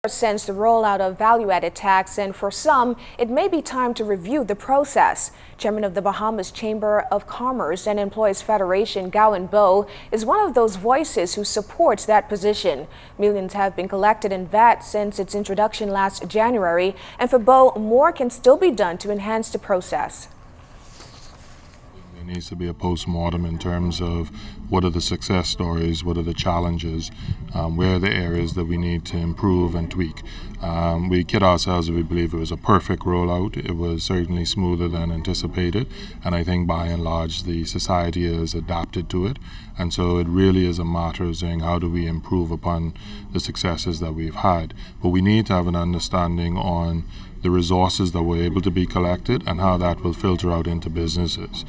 Since the rollout of value-added tax, and for some, it may be time to review the process. Chairman of the Bahamas Chamber of Commerce and Employees Federation, Gowan Bowe, is one of those voices who supports that position. Millions have been collected in VAT since its introduction last January, and for Bowe, more can still be done to enhance the process. There needs to be a post-mortem in terms of what are the success stories, what are the challenges, where are the areas that we need to improve and tweak. We kid ourselves if we believe it was a perfect rollout. It was certainly smoother than anticipated, and I think by and large the society has adapted to it, and so it really is a matter of saying how do we improve upon the successes that we've had. But we need to have an understanding on the resources that were able to be collected and how that will filter out into businesses.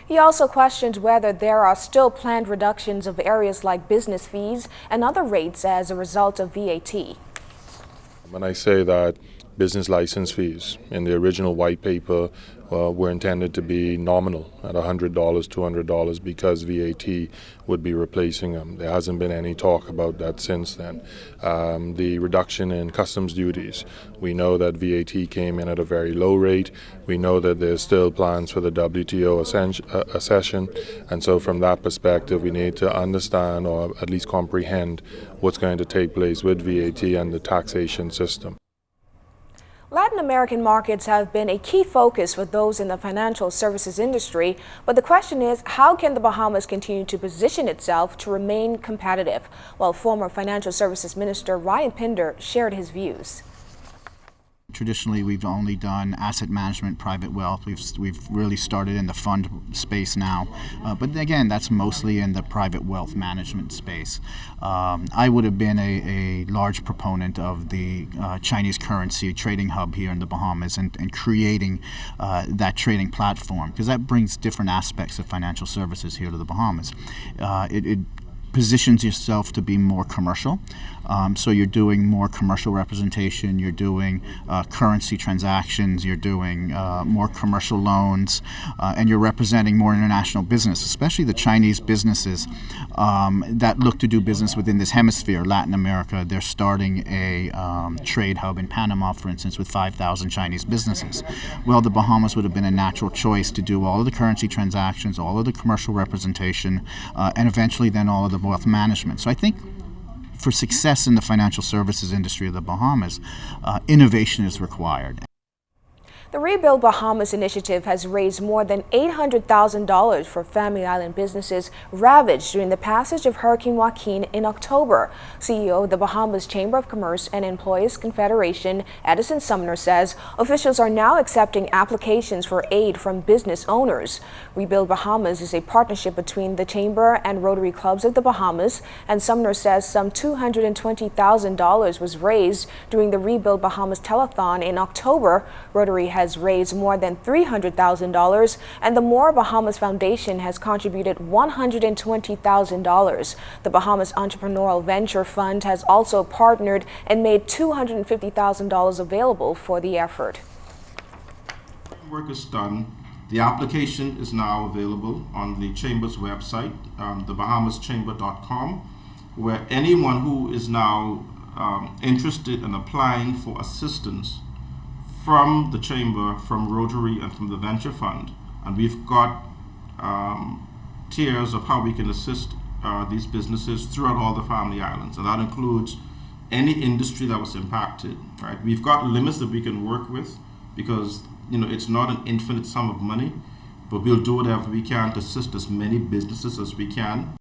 He also questioned whether there are still planned reductions of areas like business fees and other rates as a result of VAT. When I say that business license fees in the original white paper were intended to be nominal at $100, $200 because VAT would be replacing them. There hasn't been any talk about that since then. The reduction in customs duties, we know that VAT came in at a very low rate. We know that there's still plans for the WTO accession, and so from that perspective we need to understand or at least comprehend what's going to take place with VAT and the taxation system. Latin American markets have been a key focus for those in the financial services industry, but the question is, how can the Bahamas continue to position itself to remain competitive? While former Financial Services Minister Ryan Pinder shared his views. Traditionally, we've only done asset management, private wealth. We've really started in the fund space now, but again, that's mostly in the private wealth management space. I would have been a large proponent of the Chinese currency trading hub here in the Bahamas and creating that trading platform, because that brings different aspects of financial services here to the Bahamas. It positions yourself to be more commercial. So you're doing more commercial representation, you're doing currency transactions, you're doing more commercial loans, and you're representing more international business, especially the Chinese businesses that look to do business within this hemisphere. Latin America, they're starting a trade hub in Panama, for instance, with 5,000 Chinese businesses. Well, the Bahamas would have been a natural choice to do all of the currency transactions, all of the commercial representation, and eventually then all of the wealth management. So I think for success in the financial services industry of the Bahamas, innovation is required. The Rebuild Bahamas initiative has raised more than $800,000 for Family Island businesses ravaged during the passage of Hurricane Joaquin in October. CEO of the Bahamas Chamber of Commerce and Employees Confederation, Edison Sumner, says officials are now accepting applications for aid from business owners. Rebuild Bahamas is a partnership between the Chamber and Rotary Clubs of the Bahamas, and Sumner says some $220,000 was raised during the Rebuild Bahamas telethon in October. Rotary has raised more than $300,000, and the More Bahamas Foundation has contributed $120,000. The Bahamas Entrepreneurial Venture Fund has also partnered and made $250,000 available for the effort. Work is done. The application is now available on the Chamber's website, thebahamaschamber.com, where anyone who is now interested in applying for assistance from the Chamber, from Rotary, and from the Venture Fund. And we've got tiers of how we can assist these businesses throughout all the Family Islands, and that includes any industry that was impacted. Right? We've got limits that we can work with because it's not an infinite sum of money, but we'll do whatever we can to assist as many businesses as we can.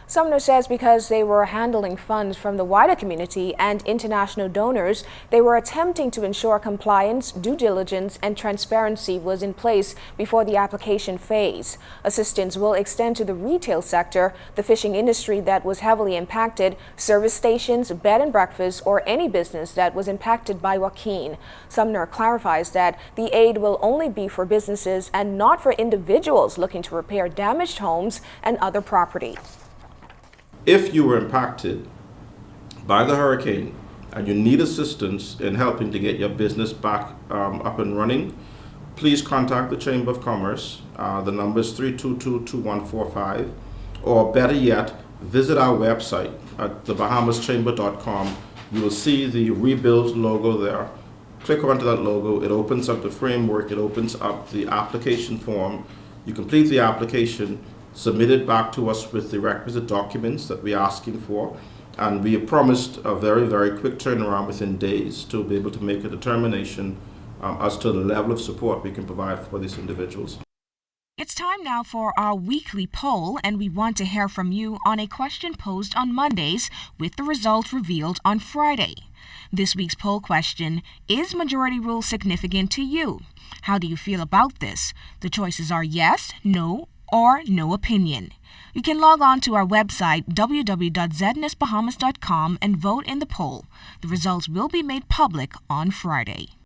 Sumner says because they were handling funds from the wider community and international donors, they were attempting to ensure compliance, due diligence, and transparency was in place before the application phase. Assistance will extend to the retail sector, the fishing industry that was heavily impacted, service stations, bed and breakfast, or any business that was impacted by Joaquin. Sumner clarifies that the aid will only be for businesses and not for individuals looking to repair damaged homes and other property. If you were impacted by the hurricane and you need assistance in helping to get your business back up and running, please contact the Chamber of Commerce. The number is 322-2145, or better yet, visit our website at thebahamaschamber.com You will see the Rebuild logo there. Click onto that logo. It opens up the framework. It opens up the application form. You complete the application, submit it back to us with the requisite documents that we're asking for, and we have promised a very, very quick turnaround within days to be able to make a determination as to the level of support we can provide for these individuals. It's time now for our weekly poll, and we want to hear from you on a question posed on Mondays with the results revealed on Friday. This week's poll question: is majority rule significant to you? How do you feel about this? The choices are yes, no, or no opinion. You can log on to our website www.znesbahamas.com and vote in the poll. The results will be made public on Friday.